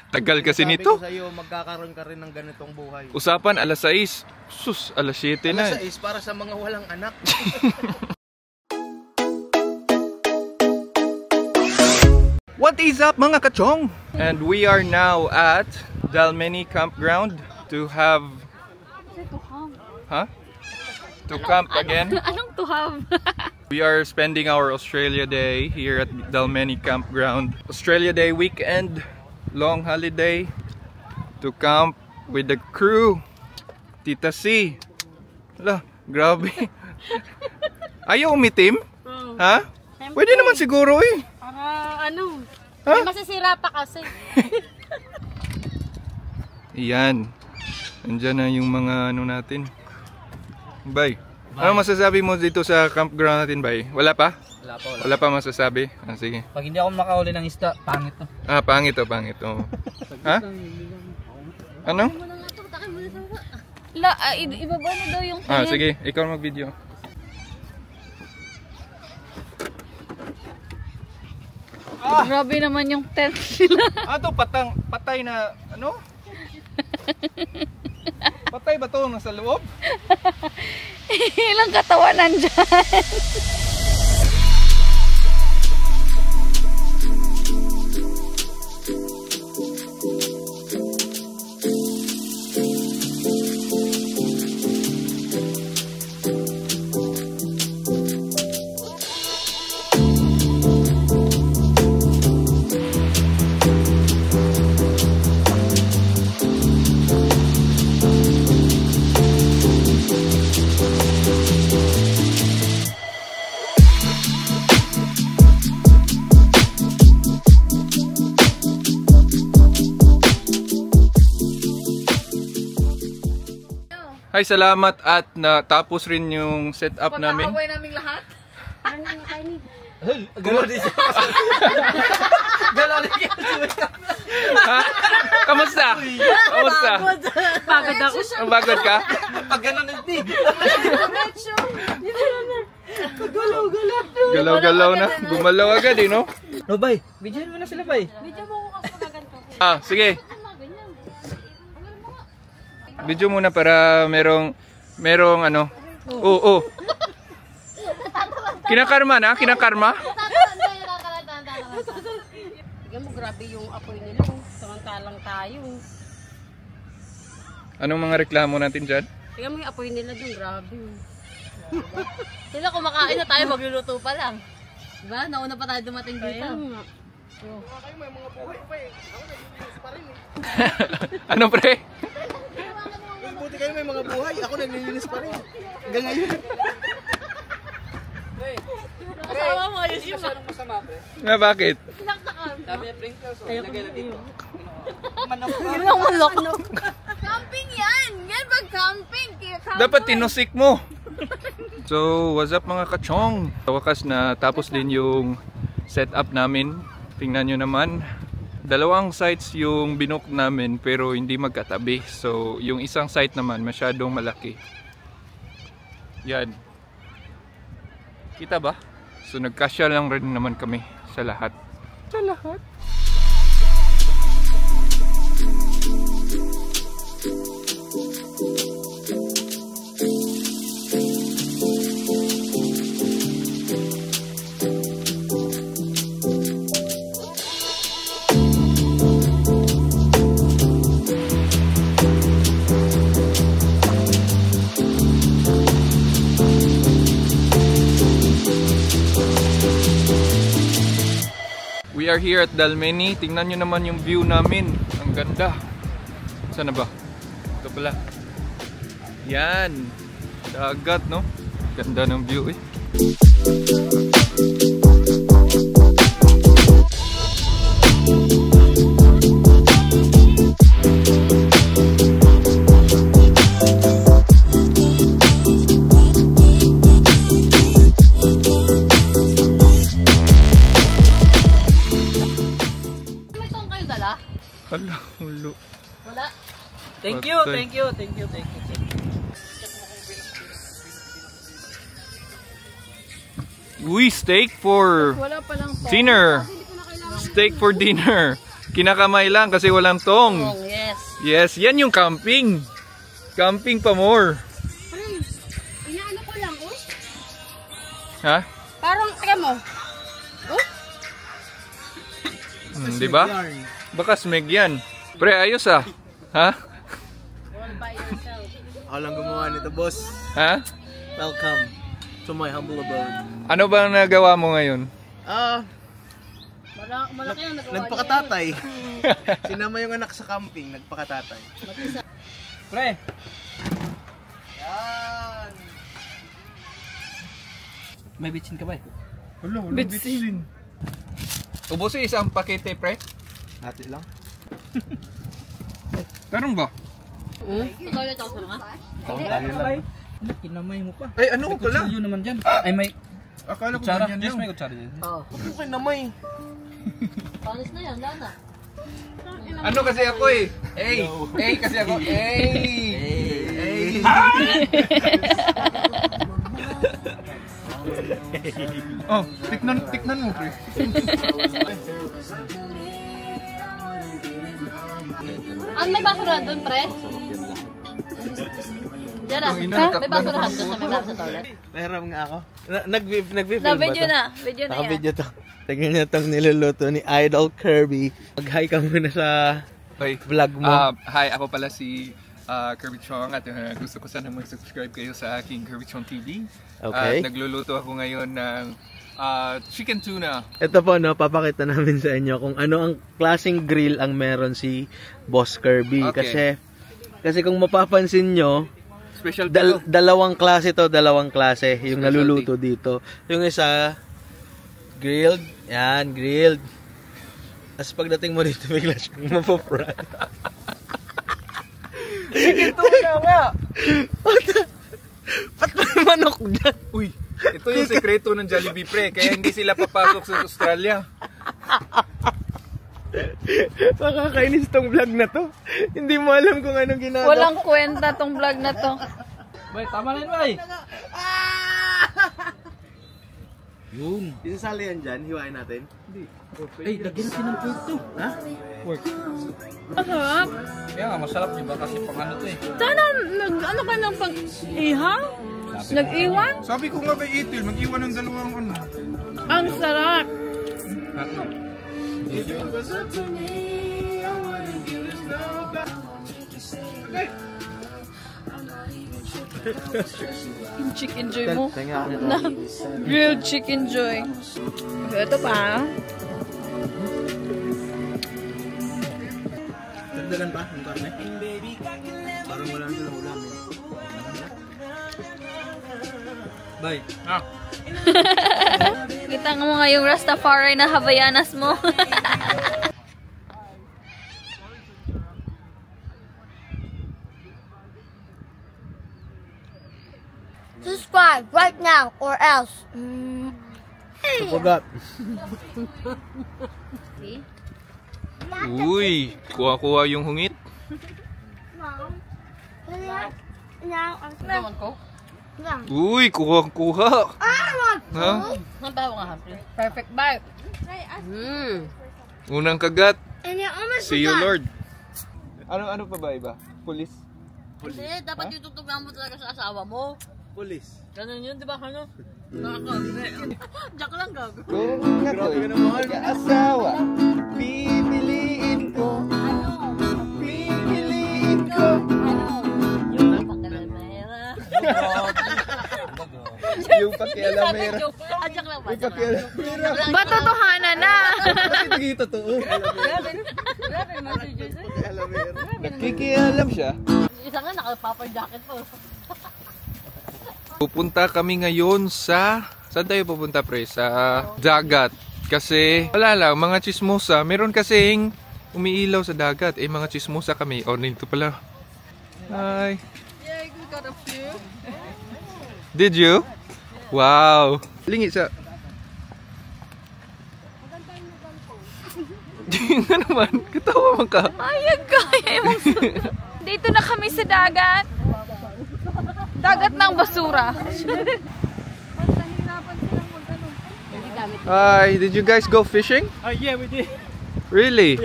Tagal kasi Sabi nito. ko sa'yo, magkakaroon ka rin ng ganitong buhay. Usapan alas 6. Sus, alas 7 na. Alas 6 para sa mga walang anak. What is up mga kachong? And we are now at Dalmeny Campground to have... Huh? To camp again. Anong to have? We are spending our Australia Day here at Dalmeny Campground. Australia Day weekend, long holiday to camp with the crew. Tita C. Ala, grabe. Ayaw umitim? Ha? Pwede naman siguro eh. Para ano? Ha? May masisira pa kasi. Iyan. Nandyan na yung mga ano natin. Bay. Ano masasabi mo dito sa campground natin, Bay? Wala pa? Wala pa, Wala pa masasabi? Ah, sige. Pag hindi ako makahuli ng isda, pangit to. Ah, pangit to, pangit to. Ha? Ano? Ibaba na daw yung Ah, sige. Ikaw mag-video. Grabe naman yung tent nila. Ah, to patay na ano? Patay ba to nasa loob? Ilang katawan nandyan. Hi, salamat at natapos rin yung setup namin. Pagkakaway naming lahat. Ano nga kayo ni? Galaw din siya. Galaw din siya. Ha? Kamusta? Kamusta? Pagod ako. Ang bagod ka? Pag gano'n hindi. Galaw-galaw na. Gumalaw agad eh, no? No, bay. Bidyan mo na sila, bay. Video mo ko kasi ganito. Ah, sige. Video muna para merong ano. Oo. Kinakarma na? Kinakarma? Tignan mo, grabe yung apoy nila. Samantalang tayo. Anong mga reklamo natin dyan? Tignan mo yung apoy nila dun, grabe. Sila kumakain na tayo, magluluto pa lang. Diba? Nauna pa tayo dumating dito. Ano pre? Buti kayo may mga buhay. Ako naglilinis pa rin. Hanggang ngayon. Kasama mo ayos yung Masama, pre. Na bakit? sinaktakan. Sabi niya, Pringles. Ilagay na dito. Manok. Camping yan! Yan pag camping! Dapat tinusik mo. So, what's up mga kachong? Sa wakas na tapos din yung setup namin. Tingnan nyo naman. Dalawang sites yung binook namin pero hindi magkatabi. So, yung isang site naman masyadong malaki. Yan. Kita ba? So, nagkasya lang rin naman kami sa lahat. Sa lahat. We are here at Dalmeny. Tingnan nyo naman yung view namin. Ang ganda. Saan na ba? Ito pala. Yan. Dagat, no? Ganda ng view eh. Hala, ulo. Wala. Thank you. Uy, steak for Wala pa lang to. dinner. Steak for dinner. Kinakamay lang kasi walang tong. Oh, yes. Yes, yan yung camping. Camping pa more. Inaano ko lang, oh. Ha? Parang, teka mo. Oh? Di ba? Baka smeg yan. Pre, ayos ah. Ha? All by yourself. Ako lang gumawa nito, boss. Ha? Welcome to my humble abode. Ano ba ang nagawa mo ngayon? Malaki ang nagawa Nagpakatatay. Sinama yung anak sa camping, nagpakatatay. Pre! Yan! May bitsin ka ba eh? Wala, walang bitsin. Ubusin isang pakete, pre. Ate lang. Meron ba? Toilet ako sa mga. Kinamay mo pa. Ay, ano ko lang? Kutsilyo naman dyan. Ay, may Akala ko kutsara. ganyan Yes, lang. may kutsara dyan. Oo. Huwag kayo namay. Panis na yan, Lana. Ano kasi ako eh? Kasi ako. Oh, tiknan mo, pre. May basurahan doon, pre? Diyan na. May basurahan doon sa may sa toilet. Meron nga ako. Nag-film ba Na-video to? na. Video na yan. Naka-video to. Tingnan niyo itong niluluto ni Idol Kirby. Mag-hi ka muna sa Hey, vlog mo. hi, ako pala si Kirby Chong at gusto ko sana mag-subscribe kayo sa aking Kirby Chong TV. Okay. Nagluluto ako ngayon ng chicken tuna. Ito po, no, papakita namin sa inyo kung ano ang klaseng grill ang meron si Boss Kirby. Okay. Kasi kung mapapansin nyo, Special dalawang klase to, dalawang klase yung naluluto dito. Yung isa, grilled. Yan, grilled. Tapos pagdating mo dito, bigla siyang mapapran. chicken tuna nga! Ba't may manok dyan? Uy, ito yung sekreto ng Jollibee, pre. Kaya hindi sila papasok sa Australia. Nakakainis tong vlog na to. Hindi mo alam kung anong ginagawa. Walang kwenta tong vlog na to. Bay, tama na yun, bay! Yun. Isasali yan dyan, hiwain natin. Ay, lagyan natin ng pork to. Ha? Pork. Masarap. Kaya nga, masarap diba? Kasi pang ano to eh. Sana, ano ka ng pag-ihaw? Nag-iwan? Sabi ko nga kay Itil, mag-iwan ng dalawang ano. Ang sarap. Yung chicken joy mo. Na, grilled chicken joy. Ito pa. Dagdagan pa ng karne? Parang wala na silang ulam eh. Bay. Kita mo nga yung Rastafari na Havayanas mo. Subscribe right now or else. I forgot. Uy, kuha-kuha yung hungit. Uy, kuha-kuha. Ha? Ang bawa nga, Humphrey. Perfect bite. Unang kagat. And you almost See you, forgot. Lord. Ano pa ba iba? Pulis? Kasi dapat yung tutugnan mo talaga sa asawa mo. Police. Ganun yun, di ba? Ano? Jack lang gago. Kung ako'y mag-asawa, pipiliin ko. Pipiliin ko. Yung pagkalamera. Yung pakialamera. Jack lang ba? Yung pakialamera. Ba totohanan na? Bakit hindi totoo? Grabe, messages eh. Nakikialam siya. Isa nga, naka-puffer jacket po. Pupunta kami ngayon sa... Saan tayo pupunta, pre? Sa dagat. Kasi, wala lang, mga chismosa. Meron kasing umiilaw sa dagat. Eh, mga chismosa kami. Oh, nito pala. Hi. Yeah, we got a few. Did you? Wow. Lingi sa... Nga naman, katawa mo ka. Ayag ka, dito na kami sa dagat. Dagat ng basura. Hi, did you guys go fishing? Yeah, we did. Really?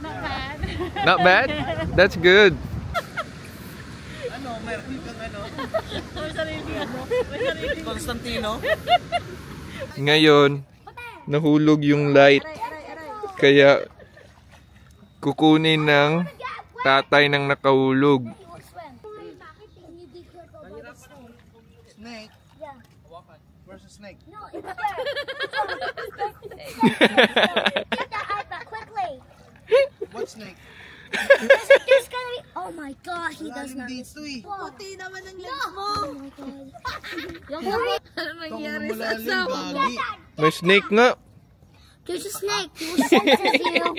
Not bad. Not bad? That's good. Ano, meron kang ano? May sarili ano? May sarili. Constantino? Ngayon, nahulog yung light. Kaya, kukunin ng tatay ng nakahulog. Snake? Yeah. Where's the snake? No, it's there. Get that iPad quickly. What snake? There's gonna be. Oh my God, he does not. Dito eh. Puti naman ang legs mo. Oh my God. Ano nangyari sa Malalim, asawa? gagi. May snake nga. There's a snake. He will sense you.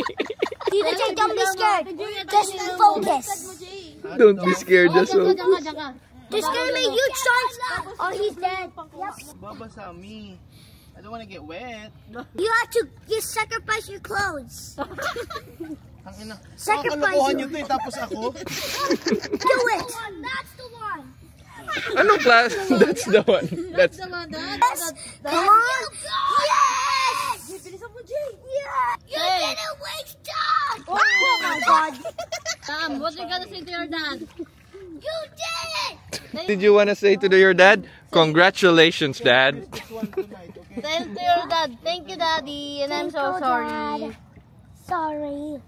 DJ, don't be scared. Just focus. Don't be scared, that's all. Diyan ka. There's gonna be huge sharks. Oh, he's dead. Yep. Babasa me. I don't want to get wet. You have to just sacrifice your clothes. Ang ina. Sacrifice Kalokohan you. nyo to eh, tapos ako. Do it. That's the one. Anong class? That's the one. That's Come on. Yes. Yeah. You didn't waste time. Oh my God. Sam, what you gonna say to your dad? You did it. Did you want to say to your dad? Congratulations, Dad. Tell to your dad, thank you daddy, and I'm so sorry. Sorry.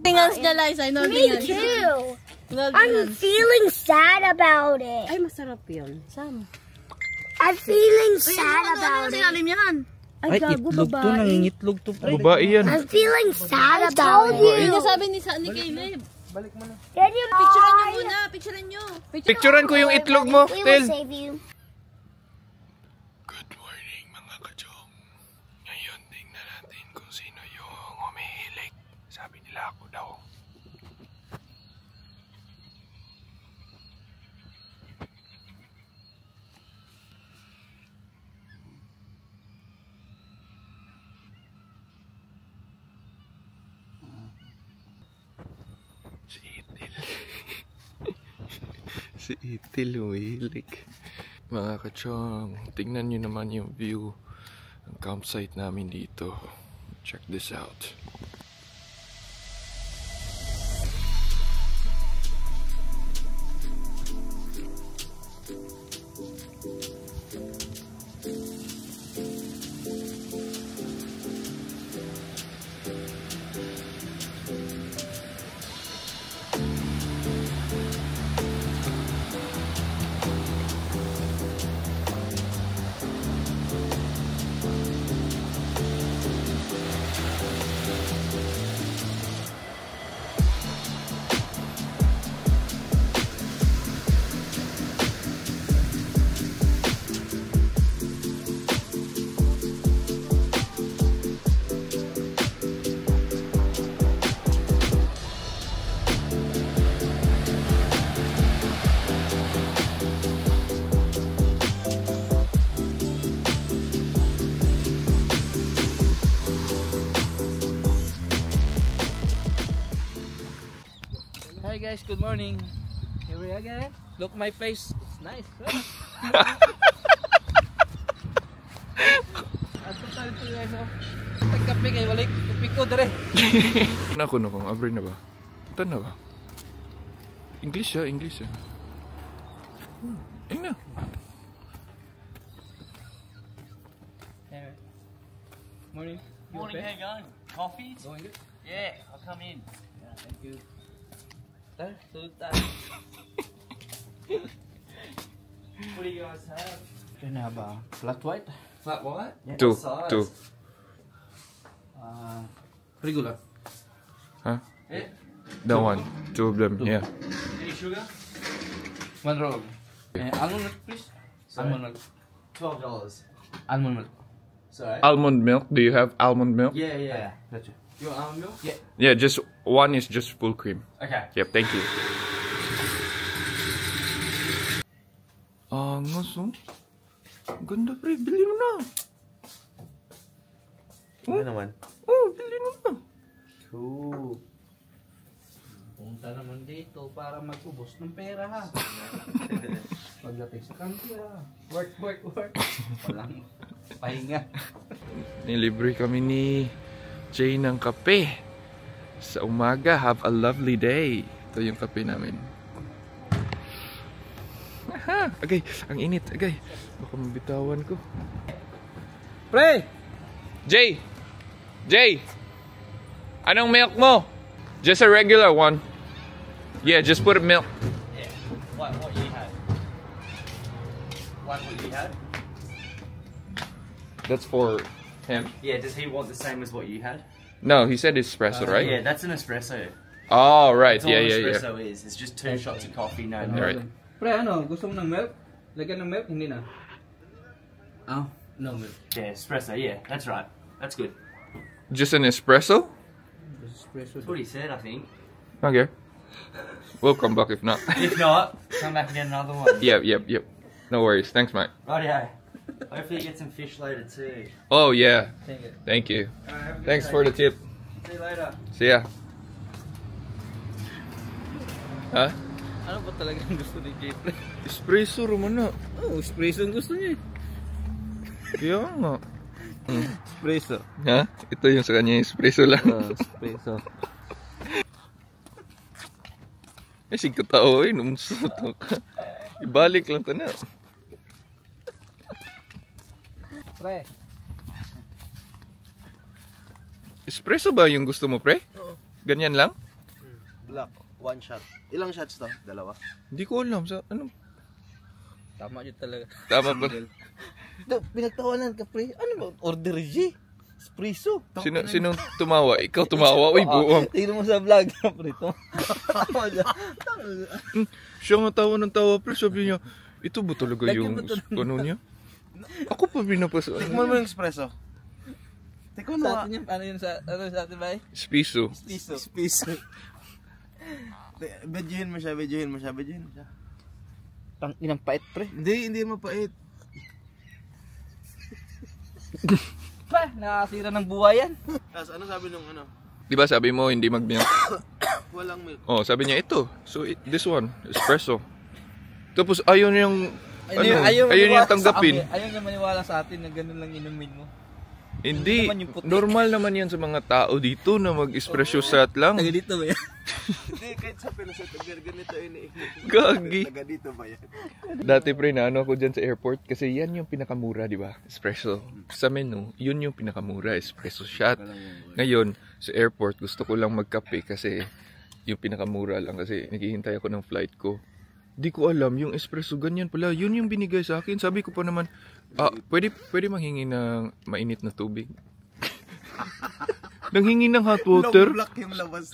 Tingans niya, Liza, no Me too. No I'm feeling sad about it. Ay, masarap yun. Sam. I'm feeling sad about it. Sinalim yan. Ay, itlog to. Nangingitlog to. Babae yan. I'm feeling sad about Yung it. nasabi ni Caleb. Can you Picturean nyo muna, picturean nyo. Picturean ko yung itlog mo, We Tel. will save you. Good morning, mga kachong. Ngayon, tingnan natin kung sino yung umihilig. Sabi nila ako daw. Si Itil. Si Itil umihilig. Mga kachong, tingnan nyo naman yung view ng campsite namin dito. Check this out. Hi guys, good morning. Here we are again. Look my face. It's nice. Ato tayo to guys. Tagkape kayo balik. Kape ko dire. Ako na kung abri na ba? Ito na ba? English ya, English ya. Ayun na. Morning. Morning, how you going? Coffees? Going good? Yeah, I'll come in. Yeah, thank you. There, tulog tayo. What do you guys have? Can I have a flat white? Flat white? Yeah. Two. What size? Two. Regular. Huh? Yeah. The one. Two of them, yeah. Any sugar? One roll. Almond milk, please. Sorry? Almond milk. $12. Almond milk. Sorry? Almond milk. Do you have almond milk? Yeah, yeah. Gotcha. You want almond milk? Yeah. Yeah, just one is just full cream. Okay. Yep, thank you. Angas, oh. Ganda, pre. Bili mo na. Ano naman? Oh, bili mo na. Cool. Punta naman dito para mag-ubos ng pera ha. Pagdating sa country ha. Work. Walang pahinga. Nilibre kami ni Jay ng kape. sa umaga. Have a lovely day. Ito yung kape namin. Aha, agay, ang init, agay. Baka mabitawan ko. Pre! Jay! Jay! Anong milk mo? Just a regular one. Yeah, just put milk. Yeah. What you had? What you had? That's for him. Yeah, does he want the same as what you had? No, he said espresso, right? Yeah, that's an espresso. Oh, right. That's all Yeah, an yeah, yeah. espresso is. It's just 2 shots of coffee, no milk. Right. Pre, ano? Gusto mo ng milk? Lagyan ng milk? Hindi na. Oh, no milk. Yeah, espresso, yeah, that's right. That's good. Just an espresso? Espresso. That's what he said, I think. Okay. We'll come back if not. If not, come back and get another one. Yep. No worries. Thanks, mate. Rightio. Hopefully you get some fish later too. Oh, yeah. Thank you. Thank you. Thanks for the tip. See you later. See ya. Ha? Ano ba talaga ang gusto ni Jay, pre? Espresso, Romano. Oh, espresso ang gusto niya. Kaya nga. Espresso. Ha? Ito yung sa kanya, espresso lang. Espresso. Eh, sige tao eh. Numusuto ka. Ibalik lang ka na. Pre. Espresso ba yung gusto mo, pre? Ganyan lang? Black, 1 shot. Ilang shots to? 2? Hindi ko alam. Sa, ano? Tama yun talaga. Tama ba? Pinagtawanan ka, pre. Ano ba? Order G? Espresso. Sinong tumawa? Ikaw tumawa? Uy, buwang. Tingnan mo sa vlog na, pre. Tawa dyan. Siya nga tawa ng tawa, pre. Sabi niya, ito ba talaga yung ano niya? Ako pa binapas. Tikman mo yung espresso. Tikman mo. Sa atin yun, ano yun sa atin ba eh? Espresso. Espresso. Bedyohin mo siya. Tang inang pait, pre. Hindi mapait. Pa, nakasira ng buhay yan. Tapos ano sabi nung ano? Di ba sabi mo hindi mag-milk? Walang milk. Oh, sabi niya ito. So this one, espresso. Tapos ayaw niyang ayaw niyang tanggapin. Ayaw niya maniwala sa atin na ganun lang inumin mo. Hindi. naman yung puti. Normal naman yan sa mga tao dito na mag-espresso shot lang. Taga dito ba yan? Hindi, kahit sa Pinas, ganito iniinit. Gagi. Taga dito ba yan? Dati pre na ano ako dyan sa airport kasi yan yung pinakamura, di ba? Espresso. Sa menu, yun yung pinakamura, espresso shot. Ngayon, sa airport, gusto ko lang magkape kasi yung pinakamura lang kasi naghihintay ako ng flight ko. Di ko alam, yung espresso ganyan pala, yun yung binigay sa akin. Sabi ko pa naman, pwede manghingi ng mainit na tubig. Nanghingi ng hot water. Long black yung labas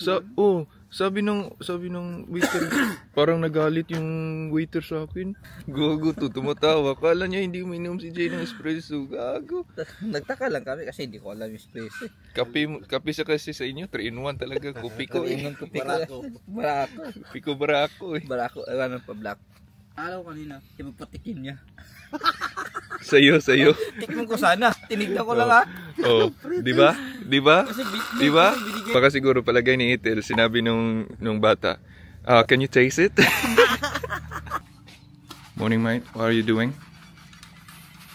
Sabi ng waiter, parang nagalit yung waiter sa akin. Gago to, tumatawa. Kala niya hindi uminom si Jay ng espresso. Gago. Nagtaka lang kami kasi hindi ko alam yung espresso. Kape sa kasi sa inyo, 3-in-1 talaga. Kopi ko eh. Barako eh. Barako, ano pa black. Alaw kanina, ipapatikim niya. Sa'yo. Tikman ko sana, tinignan ko lang ha. Oh, di ba? Baka siguro palagay ni Itel, sinabi nung bata, can you taste it? Morning, mate. What are you doing?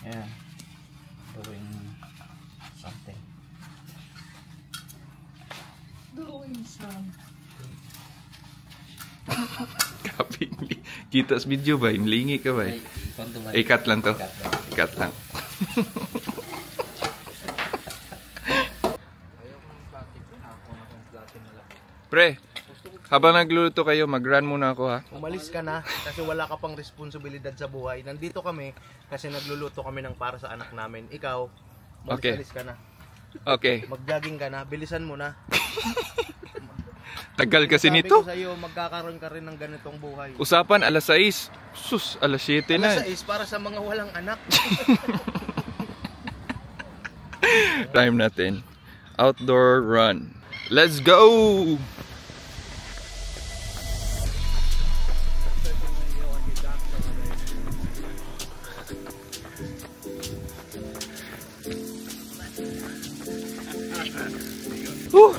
Yeah. Doing something. Kapi. Kita sa video ba? Inlingi ka ba? Ikat lang to. Ikat lang. Pre, habang nagluluto kayo, mag-run muna ako ha. Umalis ka na kasi wala ka pang responsibilidad sa buhay. Nandito kami kasi nagluluto kami ng para sa anak namin. Ikaw, mag-alis ka na. Okay. Mag-jogging ka na. Bilisan mo na. Tagal kasi Sabi nito. ko sa'yo, magkakaroon ka rin ng ganitong buhay. Usapan, alas 6. Sus, alas 7 na. Alas 6 para sa mga walang anak. Time natin. Outdoor run. Let's go!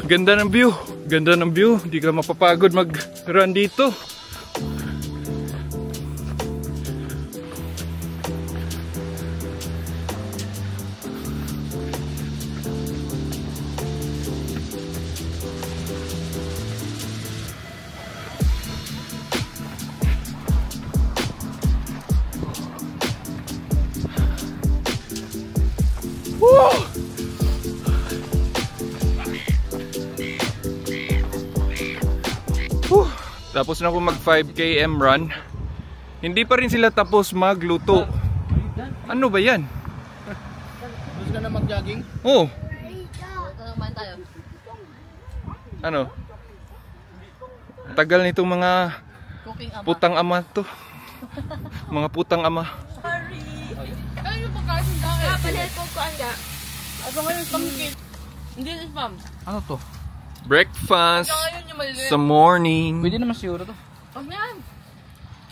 Ganda ng view. Ganda ng view. Hindi ka mapapagod mag-run dito. Tapos na ako mag 5 km run. Hindi pa rin sila tapos magluto. Ano ba yan? Gusto ka na mag-jogging? Oh, Kumain tayo. ano? Tagal nitong mga Cooking ama. putang ama to. Mga putang ama. Ano yung pagkain sa akin? Palit ko kuan ka. Aba ngayon pamkin. Hindi is ma'am. Ano to? Breakfast Ngayon yung maliliit. sa morning. Pwede naman siguro to. Huwag na yan.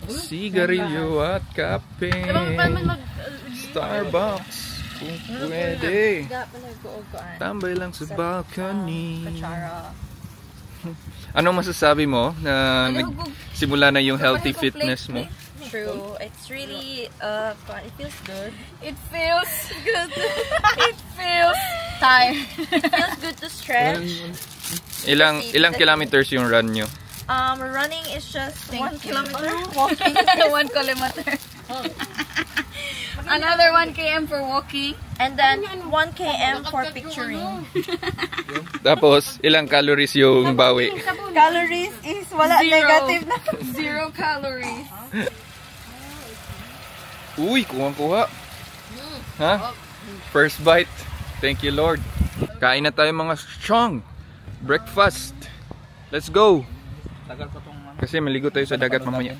Sigarilyo at kape. Ibang pa man mag... Starbucks. Kung pwede. Palit ko kuan. Tambay lang sa balcony. Kutsara. Anong masasabi mo na simula na yung healthy fitness mo? True. It's really fun. It feels good. It feels good. It feels tired. It feels good to stretch. Ilang kilometers yung run nyo? Running is just 1 kilometer. Walking is 1 kilometer. Another 1 km for walking. And then 1 km for picturing. Tapos, ilang calories yung bawi? Calories is wala negative na. 0 calories. Uy, kuha-kuha. Ha? First bite. Thank you, Lord. Kain na tayo mga strong. Breakfast. Let's go. Tagal pa tong ano. Kasi maligo tayo sa dagat mamaya.